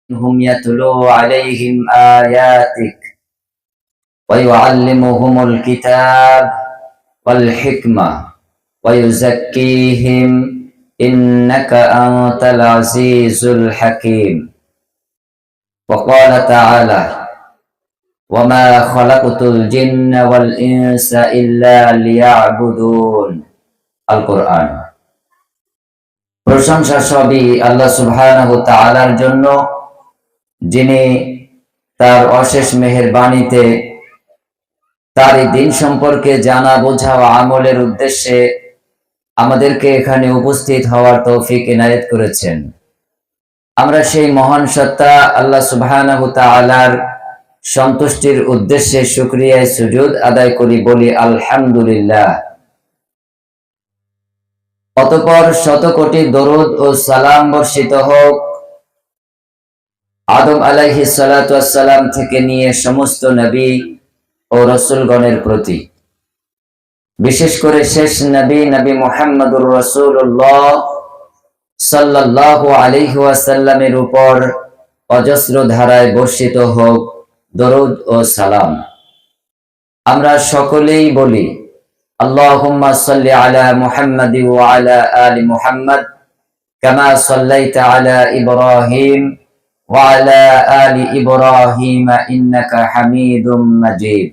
هم يتلو عليهم آياتك ويعلمهم الكتاب والحكمة ويزكيهم إنك أنت العزيز الحكيم. وقال تعالى: وما خلقت الجن والإنس إلا ليعبدون। القرآن। প্রশংসা সবই আল্লাহ সুবহানাহু ওয়া তাআলার জন্য, যিনি তার অশেষ মেহেরবানিতে তারই দিন সম্পর্কে জানা বোঝা ও আমলের উদ্দেশ্যে আমাদেরকে এখানে উপস্থিত হওয়ার তৌফিক ইনায়েত করেছেন। আমরা সেই মহান সত্তা আল্লাহ সুবহানাহু ওয়া তাআলার সন্তুষ্টির উদ্দেশ্যে শুকরিয়ায় সুজুদ আদায় করি, বলি আলহামদুলিল্লাহ। অতঃপর শত কোটি দরুদ ও সালাম বর্ষিত হোক আদম আলাইহিস সালাতু ওয়াস সালাম থেকে নিয়ে সমস্ত নবী ও রাসূলগণের প্রতি, বিশেষ করে শেষ নবী নবী মুহাম্মদুর রাসূলুল্লাহ সাল্লাল্লাহু আলাইহি ওয়াসাল্লামের উপর অজস্র ধারায় বর্ষিত হোক দরুদ ও সালাম। আমরা সকলেই বলি আল্লাহুম্মা সাল্লি আলা মুহাম্মাদি ওয়া আলা আলি মুহাম্মাদ কামা সাল্লাইতা আলা ইব্রাহিম ওয়া আলা আলি ইব্রাহিম ইন্নাকা হামিদুম মাজিদ।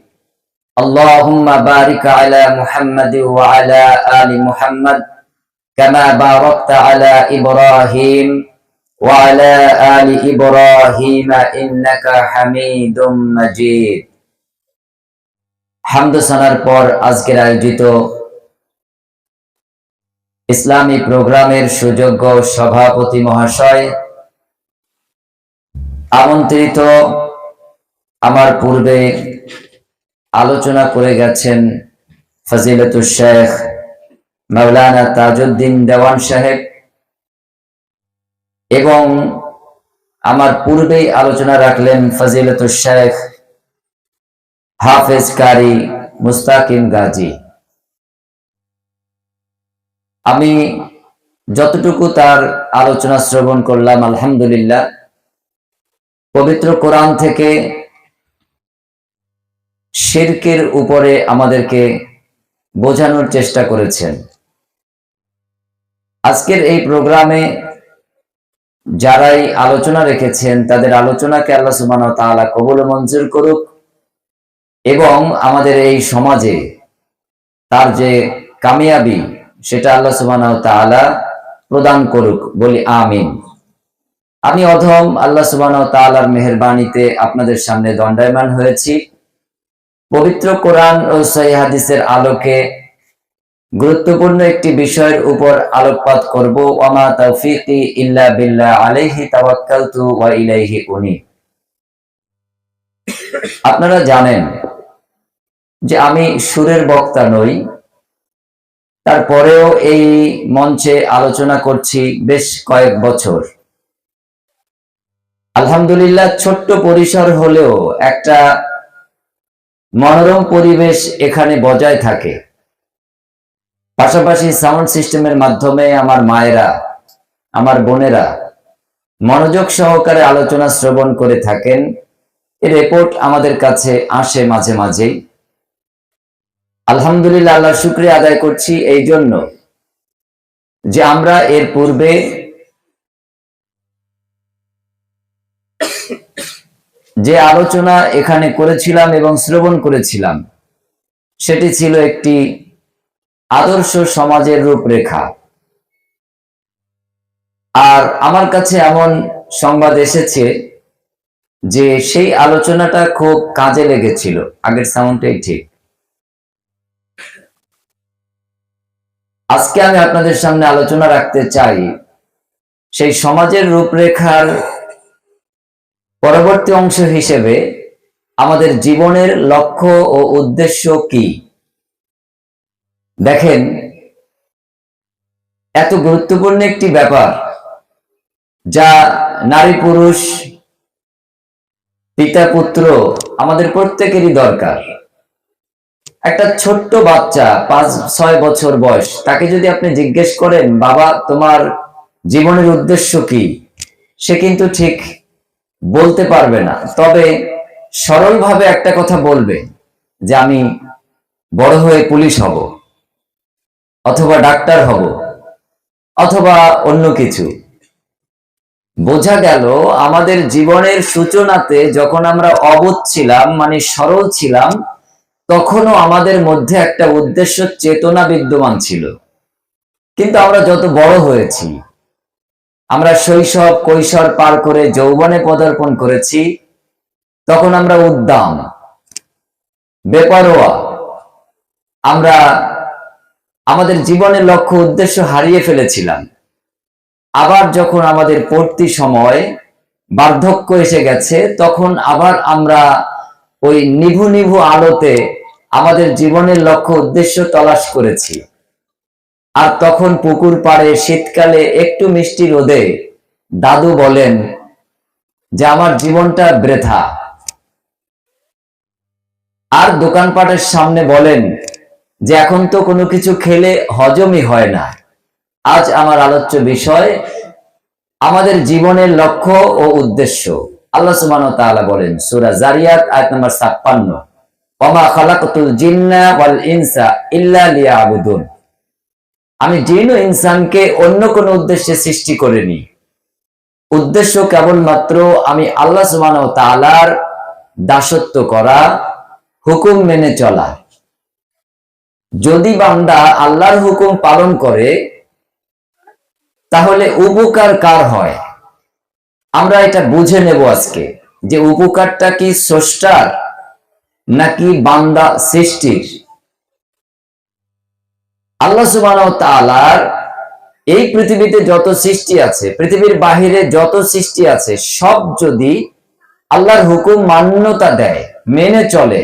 আল্লাহুম্মা বারিক আলা মুহাম্মাদি ওয়া আলা আলি মুহাম্মাদ কামা বারাকতা আলা ইব্রাহিম ওয়া আলা আলি ইব্রাহিম ইন্নাকা হামিদুম মাজিদ। হামদ সানার পর আজকের আয়োজিত ইসলামী প্রোগ্রামের সুযোগ্য সভাপতি মহাশয়, আমন্ত্রিত আমার পূর্বে আলোচনা করে গেছেন ফজিলতুল শেখ মাওলানা তাজউদ্দিন দেওয়ান সাহেব, এবং আমার পূর্বেই আলোচনা রাখলেন ফজিলতুল শেখ হাফেজ কারি মুস্তাকিম গাজী। আমি যতটুকু তার আলোচনা শ্রবণ করলাম, আলহামদুলিল্লাহ, পবিত্র কোরআন থেকে শিরকের উপরে আমাদেরকে বোঝানোর চেষ্টা করেছেন। আজকের এই প্রোগ্রামে যারাই আলোচনা রেখেছেন তাদের আলোচনাকে আল্লাহ সুবহানাহু ওয়া তাআলা কবুল ও মঞ্জুর করুক, এবং আমাদের এই সমাজে তার যে কামিয়াবি সেটা আল্লাহ সুবহানাহু ওয়া তাআলা প্রদান করুক, বলি আমিন। আমি অধম আল্লাহ সুবহানাহু ওয়া তাআলার মেহেরবানিতে আপনাদের সামনে দণ্ডায়মান হয়েছি। পবিত্র কোরআন ও সহিহ হাদিসের আলোকে গুরুত্বপূর্ণ একটি বিষয়ের উপর আলোকপাত করব। ওয়ামা তাওফীকি ইল্লা বিল্লাহ আলাইহি তাওয়াক্কালতু ওয়া ইলাইহি উনীব। আপনারা জানেন যে আমি সুরের বক্তা নই, তারপরেও এই মঞ্চে আলোচনা করছি বেশ কয়েক বছর। আলহামদুলিল্লাহ, ছোট্ট পরিসর হলেও একটা মনোরম পরিবেশ এখানে বজায় থাকে। পাশাপাশি সাউন্ড সিস্টেমের মাধ্যমে আমার মায়েরা, আমার বোনেরা মনোযোগ সহকারে আলোচনা শ্রবণ করে থাকেন। এর রিপোর্ট আমাদের কাছে আসে মাঝে মাঝেই। আলহামদুলিল্লাহ, আল্লাহর শুকরিয়া আদায় করছি এই জন্য যে আমরা এর পূর্বে যে আলোচনা এখানে করেছিলাম এবং শ্রবণ করেছিলাম সেটি ছিল একটি আদর্শ সমাজের রূপরেখা। আর আমার কাছে এমন সংবাদ এসেছে যে সেই আলোচনাটা খুব কাজে লেগেছিল। আগের সাউন্ডটাই ঠিক। আজকে আমি আপনাদের সামনে আলোচনা রাখতে চাই সেই সমাজের রূপরেখার পরবর্তী অংশ হিসেবে আমাদের জীবনের লক্ষ্য ও উদ্দেশ্য কি। দেখেন, এত গুরুত্বপূর্ণ একটি ব্যাপার যা নারী পুরুষ পিতা পুত্র আমাদের প্রত্যেকেরই দরকার। একটা ছোট্ট বাচ্চা 5-6 বছর বয়স, তাকে যদি আপনি জিজ্ঞেস করেন, বাবা তোমার জীবনের উদ্দেশ্য কি, সে কিন্তু ঠিক বলতে পারবে না, তবে সরলভাবে একটা কথা বলবে যে আমি বড় হয়ে পুলিশ হব, অথবা ডাক্তার হব, অথবা অন্য কিছু। বোঝা গেল আমাদের জীবনের সূচনাতে যখন আমরা অবোধ ছিলাম, মানে সরল ছিলাম, তখনও আমাদের মধ্যে একটা উদ্দেশ্য, চেতনা বিদ্যমান ছিল। কিন্তু আমরা যত বড় হয়েছি, আমরা শৈশব কৈশোর পার করে যৌবনে পদার্পণ করেছি, তখন আমরা উদ্দাম, বেপরোয়া, আমরা আমাদের জীবনের লক্ষ্য উদ্দেশ্য হারিয়ে ফেলেছিলাম। আবার যখন আমাদের পড়তি সময়, বার্ধক্য এসে গেছে, তখন আবার আমরা ওই নিভু নিভু আলোতে আমাদের জীবনের লক্ষ্য উদ্দেশ্য তলাশ করেছি। আর তখন পুকুর পাড়ে শীতকালে একটু মিষ্টি রোদে দাদু বলেন যে আমার জীবনটা বৃথা, আর দোকানপাটের সামনে বলেন যে এখন তো কোনো কিছু খেলে হজমই হয় না। আজ আমার আলোচ্য বিষয় আমাদের জীবনের লক্ষ্য ও উদ্দেশ্য। আল্লাহ সুবহানাহু ওয়া তাআলা বলেন সূরা জারিয়াত আয়াত নম্বর 56, ওয়া খালাকাতুল জিন্না ওয়াল ইনসা ইল্লা লিয়াবুদুন। আমি জিন ও ইনসানকে অন্য কোন উদ্দেশ্যে সৃষ্টি করিনি, উদ্দেশ্য কেবলমাত্র আমি আল্লাহ সুবহানাহু ওয়া তাআলার দাসত্ব করা, হুকুম মেনে চলা। যদি বান্দা আল্লাহর হুকুম পালন করে তাহলে উপকার কার হয়? আমরা এটা বুঝে নেব আজকে, যে উপকারটা কি স্রষ্টার নাকি বান্দা সৃষ্টির। আল্লাহ সুবহানাহু ওয়া তাআলার এই পৃথিবীতে যত সৃষ্টি আছে, পৃথিবীর বাহিরে যত সৃষ্টি আছে, সব যদি আল্লাহর হুকুম মান্যতা দেয়, মেনে চলে,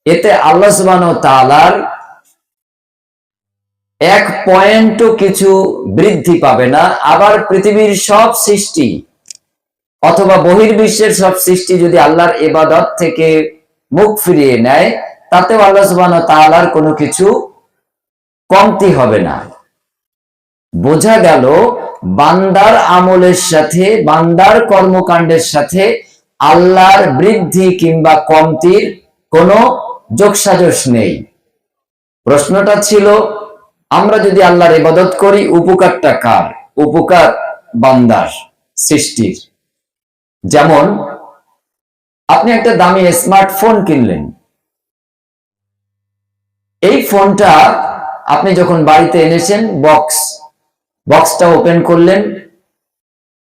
এতে আল্লাহ সুবহানাহু ওয়া তাআলার এক পয়েন্টও কিছু বৃদ্ধি পাবে না। আবার পৃথিবীর সব সৃষ্টি অথবা বহির্বিশ্বের সব সৃষ্টি যদি আল্লাহর ইবাদত থেকে মুখ ফিরিয়ে নেয়, তাতেও আল্লাহ সুবহানাহু ওয়া তাআলার কোনো কিছু কমতি হবে না। বোঝা গেল বান্দার আমলের সাথে, বান্দার কর্মকাণ্ডের সাথে আল্লাহর বৃদ্ধি কিংবা কমতির কোনো যোগসাজশ নেই। প্রশ্নটা ছিল, আমরা যদি আল্লাহর ইবাদত করি, উপকারটা কার? উপকার বান্দার, সৃষ্টির। যেমন আপনি একটা দামি স্মার্টফোন কিনলেন, এই ফোনটা আপনি যখন বাড়িতে এনেছেন, বক্সটা ওপেন করলেন,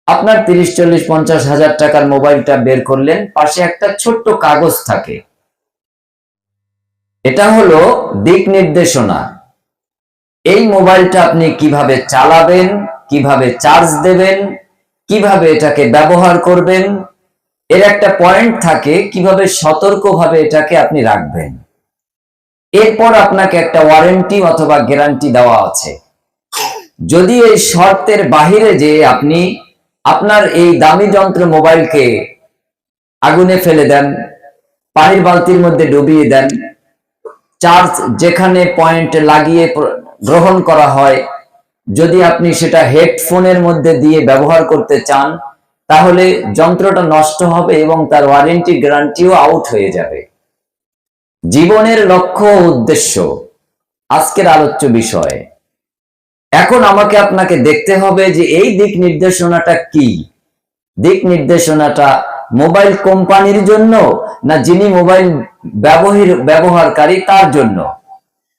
আপনার 30, 40, 50 হাজার টাকার মোবাইলটা বের করলেন, পাশে একটা ছোট্ট কাগজ থাকে, এটা হলো দিক নির্দেশনা। এই মোবাইলটা আপনি কিভাবে চালাবেন, কিভাবে চার্জ দেবেন, কিভাবে এটাকে ব্যবহার করবেন, এর একটা পয়েন্ট থাকে, কিভাবে সতর্কভাবে এটাকে আপনি রাখবেন। এরপর আপনাকে একটা ওয়ারেন্টি অথবা গ্যারান্টি দেওয়া আছে। যদি এই শর্তের বাহিরে যে আপনি আপনার এই দামি যন্ত্র মোবাইলকে আগুনে ফেলে দেন, পানির বালতির মধ্যে ডুবিয়ে দেন, চার্জ যেখানে পয়েন্ট লাগিয়ে গ্রহণ করা হয়, যদি আপনি সেটা হেডফোনের মধ্যে দিয়ে ব্যবহার করতে চান, তাহলে যন্ত্রটা নষ্ট হবে এবং তার ওয়ারেন্টি গ্যারান্টিও আউট হয়ে যাবে। জীবনের লক্ষ্য ও উদ্দেশ্য আজকের আলোচ্য বিষয়। এখন আমাকে আপনাকে দেখতে হবে যে এই দিক নির্দেশনাটা কি। দিক নির্দেশনাটা মোবাইল কোম্পানির জন্য না যিনি মোবাইল ব্যবহারকারী তার জন্য?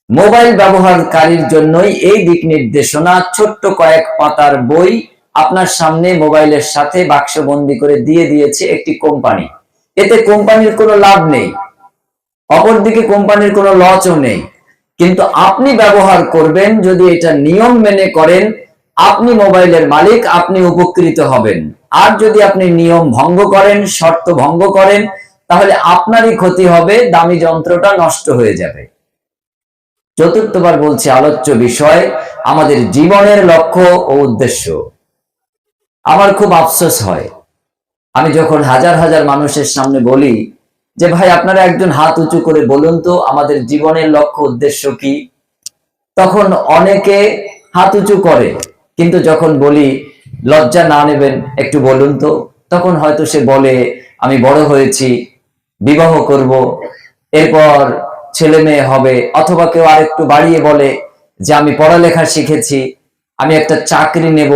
মোবাইল ব্যবহারকারীর জন্যই এই দিক নির্দেশনা। ছোট্ট কয়েক পাতার বই আপনার সামনে মোবাইলের সাথে বাক্সবন্দি করে দিয়ে দিয়েছে একটি কোম্পানি। এতে কোম্পানির কোনো লাভ নেই, অপরদিকে কোম্পানির কোনো লসও নেই। কিন্তু আপনি ব্যবহার করবেন যদি এটা নিয়ম মেনে করেন, আপনি মোবাইলের মালিক, আপনি উপকৃত হবেন। আর যদি আপনি নিয়ম ভঙ্গ করেন, শর্ত ভঙ্গ করেন, তাহলে আপনারই ক্ষতি হবে, দামি যন্ত্রটা নষ্ট হয়ে যাবে। চতুর্থবার বলছি, আলোচ্য বিষয় আমাদের জীবনের লক্ষ্য ও উদ্দেশ্য। আমার খুব আফসোস হয়, আমি যখন হাজার হাজার মানুষের সামনে বলি যে ভাই আপনারা একজন হাত উঁচু করে বলুন তো আমাদের জীবনের লক্ষ্য উদ্দেশ্য কি, তখন অনেকে হাত উঁচু করে। কিন্তু যখন বলি লজ্জা না নেবেন, একটু বলুন তো তখন হয়তো সে বলে আমি বড় হয়েছি, বিবাহ করব, এরপর ছেলে মেয়ে হবে, অথবা কেউ আরেকটু বাড়িয়ে বলে যে আমি পড়ালেখা শিখেছি, আমি একটা চাকরি নেব,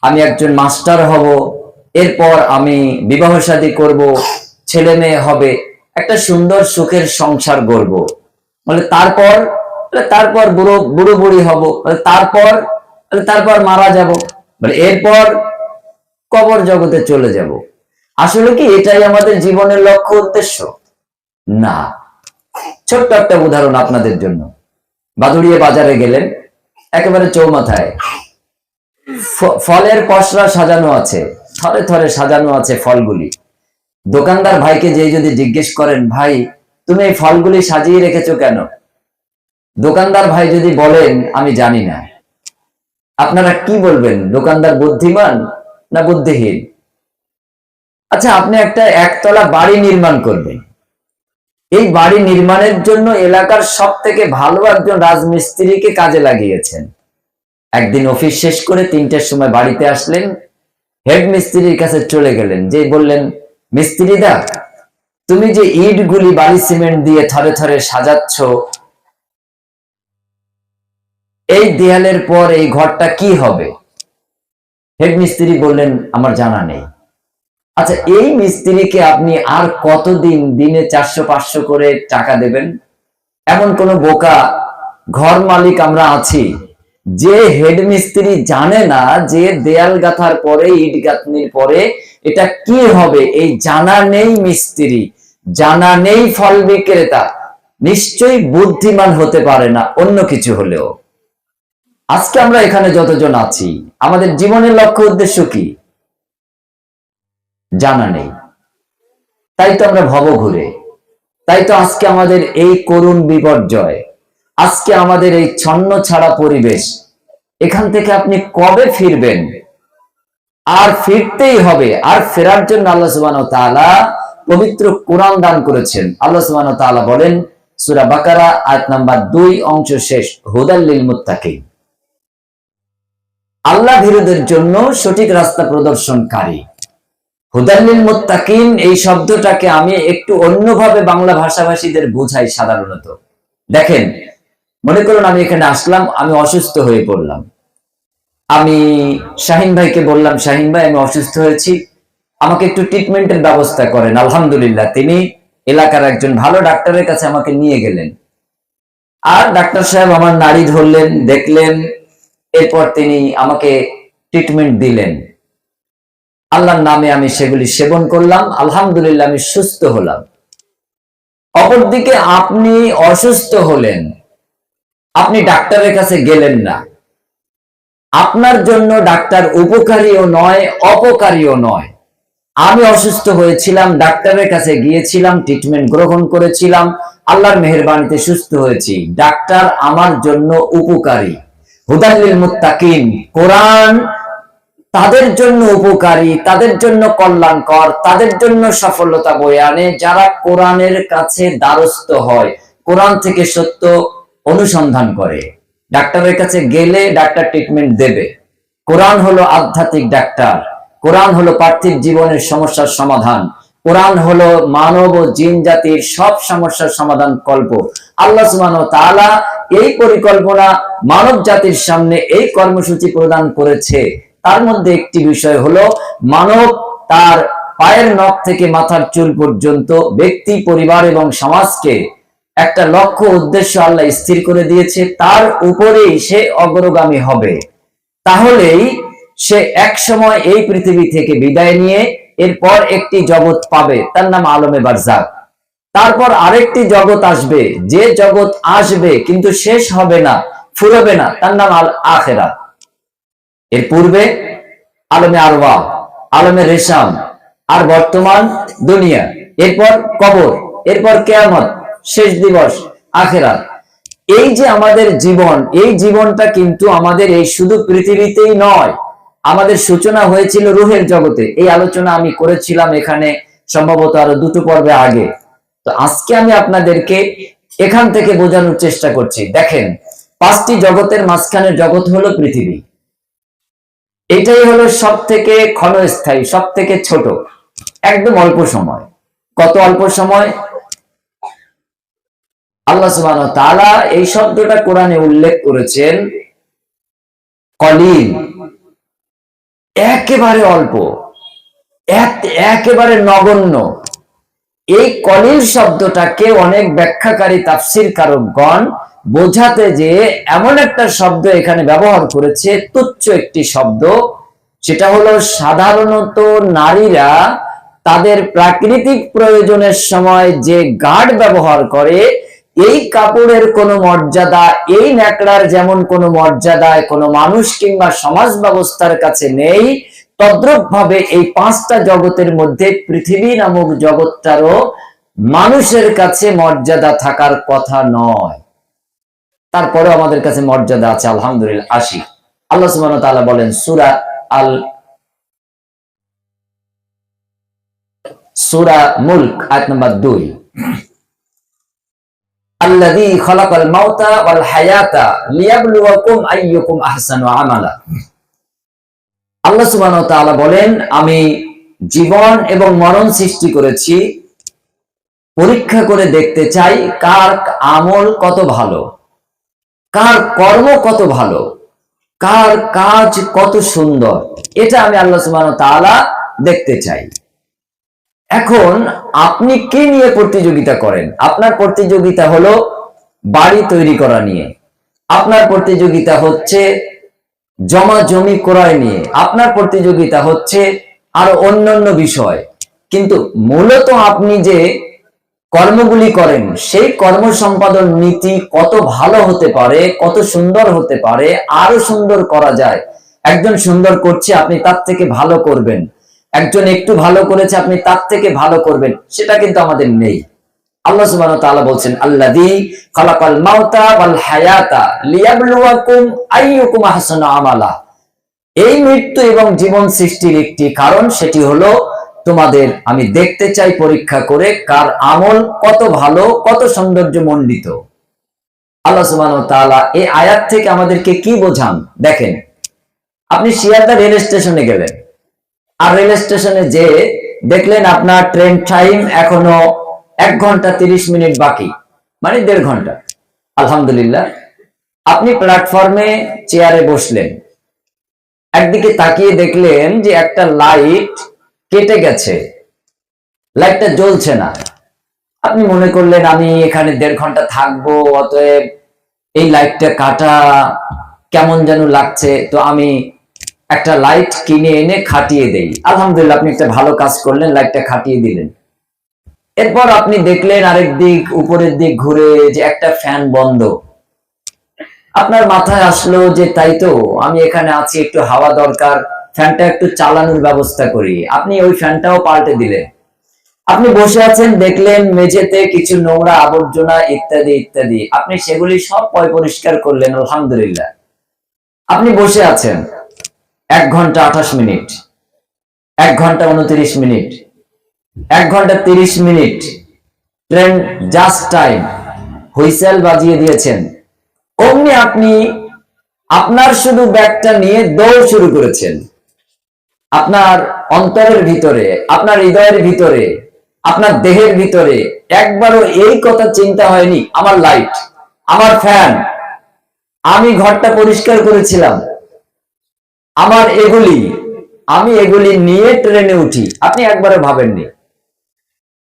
আমি একজন মাস্টার হব, এরপর আমি বিবাহ শাদী করব, ছেলে মেয়ে হবে, একটা সুন্দর সুখের সংসার গড়ব। বলে তারপর, তারপর বুড়ো বুড়ো বুড়ি হব, তারপর, তারপর মারা যাব, বলে এরপর কবর জগতে চলে যাব। আসলে কি এটাই আমাদের জীবনের লক্ষ্য উদ্দেশ্য? না। ছোট্ট একটা উদাহরণ আপনাদের জন্য। বাদুড়িয়া বাজারে গেলেন, একেবারে চৌমাথায় ফলের পসরা সাজানো আছে, থরে থরে সাজানো আছে ফলগুলি। দোকানদার ভাইকে যে যদি জিজ্ঞেস করেন, ভাই তুমি এই ফলগুলি সাজিয়ে রেখেছো কেন? দোকানদার ভাই যদি বলেন আমি জানি না, আপনারা কি বলবেন? দোকানদার বুদ্ধিমান না বুদ্ধিহীন? আচ্ছা, আপনি একটা একতলা বাড়ি নির্মাণ করবেন, এই বাড়ি নির্মাণের জন্য এলাকার সব থেকে ভালো একজন রাজমিস্ত্রিকে কাজে লাগিয়েছেন। একদিন অফিস শেষ করে 3টার সময় বাড়িতে আসলেন, হেড মিস্ত্রির কাছে চলে গেলেন, যে বললেন, মিস্ত্রি দা, তুমি যে ইট গুলি বালি সিমেন্ট দিয়ে থরে থরে সাজাচ্ছ, এই দেয়ালের পর এই ঘরটা কি হবে? হেড মিস্ত্রি বললেন, আমার জানা নেই। আচ্ছা, এই মিস্ত্রিকে আপনি আর কতদিন দিনে 400-500 করে টাকা দেবেন? এমন কোন বোকা ঘর মালিক আমরা আছি যে হেড মিস্ত্রি জানে না যে দেয়াল গাঁথার পরে, ইট গাঁথনির পরে এটা কি হবে? এই জানা নেই মিস্ত্রি, জানা নেই ফল বিক্রেতা, নিশ্চয়ই বুদ্ধিমান হতে পারে না অন্য কিছু হলেও। আজকে আমরা এখানে যতজন আছি, আমাদের জীবনের লক্ষ্য উদ্দেশ্য কি? জানা নেই। তাই তো আমরা ভব ঘুরে, তাই তো আজকে আমাদের এই করুণ বিপর্যয়, আজকে আমাদের এই ছন্ন ছাড়া পরিবেশ। এখান থেকে আপনি কবে ফিরবেন? আর ফিরতেই হবে। আর ফেরার জন্য আল্লাহ সুবহানাহু ওয়া তাআলা পবিত্র কোরআন দান করেছেন। আল্লাহ সুবহানাহু ওয়া তাআলা বলেন, সূরা বাকারা আয়াত নাম্বার 2 অংশ শেষ, হুদাল লিল মুত্তাকিন, আল্লাহ ভীরুদের জন্য সঠিক রাস্তা প্রদর্শনকারী। হুদাল লিল মুত্তাকিন এই শব্দটাকে আমি একটু অন্যভাবে বাংলা ভাষাভাষীদের বুঝাই। সাধারণত দেখেন, মনে করুন আমি এখানে আসলাম, আমি অসুস্থ হয়ে পড়লাম, আমি শাহিন ভাইকে বললাম, শাহিন ভাই আমি অসুস্থ হয়েছি, আমাকে একটু ট্রিটমেন্টের ব্যবস্থা করেন। আলহামদুলিল্লাহ, তিনি এলাকার একজন ভালো ডাক্তারের কাছে আমাকে নিয়ে গেলেন। আর ডাক্তার সাহেব আমার নাড়ি ধরলেন, দেখলেন, এরপর তিনি আমাকে ট্রিটমেন্ট দিলেন। আল্লাহর নামে আমি সেগুলি সেবন করলাম, আলহামদুলিল্লাহ আমি সুস্থ হলাম। অপরদিকে আপনি অসুস্থ হলেন, আপনি ডাক্তারের কাছে গেলেন না। আপনার জন্য ডাক্তার উপকারীও নয়, অপকারীও নয়। আমি অসুস্থ হয়েছিলাম, ডাক্তারের কাছে গিয়েছিলাম, ট্রিটমেন্ট গ্রহণ করেছিলাম, আল্লাহর মেহেরবানিতে সুস্থ হয়েছি। ডাক্তার আমার জন্য উপকারী। হুদাল লিল মুত্তাকিন, কোরআন তাদের জন্য উপকারী, তাদের জন্য কল্যাণকর, তাদের জন্য সফলতা বয়ে আনে যারা কোরআনের কাছে দ্বারস্থ হয়, কোরআন থেকে সত্য অনুসন্ধান করে। ডাক্তারের কাছে গেলে ডাক্তার ট্রিটমেন্ট দেবে। কোরআন হলো আধ্যাত্মিক ডাক্তার, কোরআন হলো পার্থিব জীবনের সমস্যার সমাধান, কোরআন হলো মানব ও জিন জাতির সব সমস্যার সমাধান কল্প। আল্লাহ সুবহানাহু ওয়া তাআলা এই পরিকল্পনা মানব জাতির সামনে এই কর্মসূচি প্রদান করেছে। তার মধ্যে একটি বিষয় হলো মানব তার পায়ের নখ থেকে মাথার চুল পর্যন্ত ব্যক্তি, পরিবার এবং সমাজকে একটা লক্ষ্য উদ্দেশ্য আল্লাহ স্থির করে দিয়েছে, তার উপরেই সে অগ্রগামী হবে। তাহলেই সে এক সময় এই পৃথিবী থেকে বিদায় নিয়ে এরপর একটি জগৎ পাবে, তার নাম আলমে বারজাখ। তারপর আরেকটি জগৎ আসবে, যে জগৎ আসবে কিন্তু শেষ হবে না, ফুরবে না, তার নাম আল আখিরাত। এর পূর্বে আলমে আরওয়াহ, আলমে রেশাম, আর বর্তমান দুনিয়া, এরপর কবর, এরপর কিয়ামত, শেষ দিবস, আখিরাত। এই যে আমাদের জীবন, এই জীবনটা কিন্তু আমাদের এই শুধু পৃথিবীতেই নয়, আমাদের সূচনা হয়েছিল রুহের জগতে। এই আলোচনা আমি করেছিলাম এখানে সম্ভবত আরো 2টো পর্বে আগে। তো আজকে আমি আপনাদেরকে এখান থেকে বোঝানোর চেষ্টা করছি। দেখেন, 5টি জগতের মাঝখানের জগৎ হলো পৃথিবী। এটাই হলো সব থেকে ক্ষণস্থায়ী, সব থেকে ছোট, একদম অল্প সময়। কত অল্প সময়? আল্লাহ সুবহানাহু ওয়া তাআলা এই শব্দটা কোরআনে উল্লেখ করেছেন কলিল, একেবারে অল্প, একেবারে নগণ্য। এই কলিল শব্দটাকে অনেক ব্যাখ্যাকারী তাফসীরকারকগণ বোঝাতে যে এমন একটা শব্দ এখানে ব্যবহার করেছে, তুচ্ছ একটি শব্দ, সেটা হলো সাধারণত নারীরা তাদের প্রাকৃতিক প্রয়োজনের সময় যে গার্ড ব্যবহার করে, এই কাপড়ের কোনো মর্যাদা, এই ন্যাকড়ার যেমন কোনো মর্যাদায় কোনো মানুষ কিংবা সমাজ ব্যবস্থার কাছে নেই, তদ্রূপ ভাবে এই পাঁচটা জগতের মধ্যে পৃথিবী নামক জগৎটারও মানুষের কাছে মর্যাদা থাকার কথা নয়। তারপরে আমাদের কাছে মর্যাদা আছে, আলহামদুলিল্লাহ। আসি, আল্লাহ সুবহানাহু ওয়া তাআলা বলেন সূরা মুলক আয়াত নাম্বার 2, আল্লাযী খালাকাল মাউতা ওয়াল হায়াতা লিয়াবলুয়াকুম আইয়ুকুম আহসানু আমালা। আল্লাহ সুবহানাহু ওয়া তাআলা বলেন, আমি জীবন এবং মরণ সৃষ্টি করেছি পরীক্ষা করে দেখতে চাই কার আমল কত ভালো, কার কর্ম কত ভালো, কার কাজ কত সুন্দর। এটা আমি আল্লাহ সুবহানাহু ওয়া তাআলা দেখতে চাই। এখন আপনি কি নিয়ে প্রতিযোগিতা করেন? আপনার প্রতিযোগিতা হলো বাড়ি তৈরি করা নিয়ে, আপনার প্রতিযোগিতা হচ্ছে জমা জমি ক্রয় নিয়ে, আপনার প্রতিযোগিতা হচ্ছে আর অন্যান্য বিষয়। কিন্তু মূলত আপনি যে কর্মগুলি করেন, সেই কর্ম সম্পাদন নীতি কত ভালো হতে পারে, কত সুন্দর হতে পারে, আরো সুন্দর করা যায়। একজন সুন্দর করছে, আপনি তার থেকে ভালো করবেন। একজন একটু ভালো করেছে, আপনি তার থেকে ভালো করবেন, সেটা কিন্তু আমাদের নেই। আল্লাহ সুবহানাহু ওয়া তাআলা বলছেন, আল্লাযী খালাকাল মাউতা ওয়াল হায়াতা লিয়াবলুয়াকুম আইয়ুকুম আহসানু আমালা। এই মৃত্যু এবং জীবন সৃষ্টির একটি কারণ, সেটি হলো তোমাদের আমি দেখতে চাই পরীক্ষা করে কার আমল কত ভালো, কত সৌন্দর্যমণ্ডিত। আল্লাহ সুবহানাহু ওয়া তাআলা এই আয়াত থেকে আমাদেরকে কি বোঝান দেখেন। আপনি শিয়ালদা রেল স্টেশনে গেলেন, আর রেল স্টেশনে যে দেখলেন আপনার ট্রেন টাইম এখনো 1 ঘন্টা 30 মিনিট বাকি, মানে 1.5 ঘন্টা। আলহামদুলিল্লাহ, আপনি প্ল্যাটফর্মে চেয়ারে বসলেন, একদিকে তাকিয়ে দেখলেন যে একটা লাইট কেটে গেছে, লাইটটা জ্বলছে না। আপনি মনে করলেন আমি এখানে 1.5 ঘন্টা থাকবো, অতএব এই লাইটটা কাটা কেমন যেন লাগছে, তো আমি একটা লাইট কিনে এনে খাটিয়ে দেই। আলহামদুলিল্লাহ, আপনি একটা ভালো কাজ করলেন, লাইটটা খাটিয়ে দিলেন। এরপর আপনি দেখলেন আরেক দিক, উপরের দিক ঘুরে যে একটা ফ্যান বন্ধ। আপনার মাথায় আসলো যে তাই তো, আমি এখানে আছি, একটু হাওয়া দরকার, ফ্যানটা একটু চালানোর ব্যবস্থা করি। আপনি ওই ফ্যানটাও পাল্টে দিলেন। আপনি বসে আছেন, দেখলেন মেঝেতে কিছু নোংরা আবর্জনা ইত্যাদি ইত্যাদি, আপনি সেগুলি সব পরিষ্কার করলেন। আলহামদুলিল্লাহ, আপনি বসে আছেন 1 ঘন্টা 28 মিনিট, 1 ঘন্টা 29 মিনিট, 1 ঘন্টা 30 minute, train just time, whistle বাজিয়ে দিয়েছেন। অমনি আপনি আপনার শুধু ব্যাগটা নিয়ে দৌড় শুরু করেছেন। আপনার অন্তরের ভিতরে, আপনার হৃদয়ের ভিতরে, আপনার দেহের ভিতরে একবারও এই কথা চিন্তা হয়নি আমার লাইট, আমার ফ্যান, আমি ঘরটা পরিষ্কার করেছিলাম, আমার আমি এগুলি নিয়ে ট্রেনে উঠি। আপনি একবারও ভাবেননি।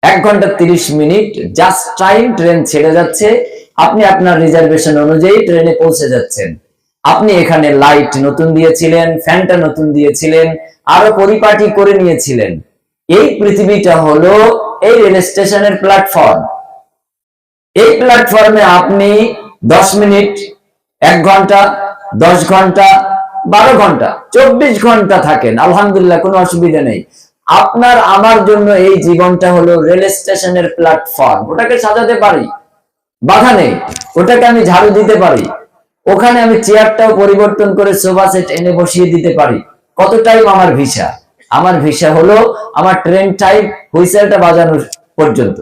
1 ঘন্টা 30 মিনিট জাস্ট টাইম, ট্রেন ছেড়ে যাচ্ছে, আপনি আপনার রিজার্ভেশন অনুযায়ী ট্রেনে পৌঁছে যাচ্ছেন। আপনি এখানে লাইট নতুন দিয়েছিলেন, ফ্যানটা নতুন দিয়েছিলেন, আরো পরিপাটি করে নিয়েছিলেন। এই পৃথিবীটা হলো এই রেল স্টেশনের প্ল্যাটফর্ম। এই প্ল্যাটফর্মে আপনি 10 মিনিট, 1 ঘন্টা, 10 ঘন্টা, 12 ঘন্টা, 24 ঘন্টা থাকেন। আলহামদুলিল্লাহ, কোনো অসুবিধা নেই। আপনার আমার জন্য এই জীবনটা হলো রেল স্টেশনের প্ল্যাটফর্ম। ওটাকে সাজাতে পারি, বাধা নেই। ওটাকে আমি ঝাড়ু দিতে পারি, ওখানে আমি চেয়ারটাও পরিবর্তন করে সোফা সেট এনে বসিয়ে দিতে পারি। কত টাইম আমার ভিসা? আমার ভিসা হলো আমার ট্রেন টাইম হুইসেলটা বাজানোর পর্যন্ত।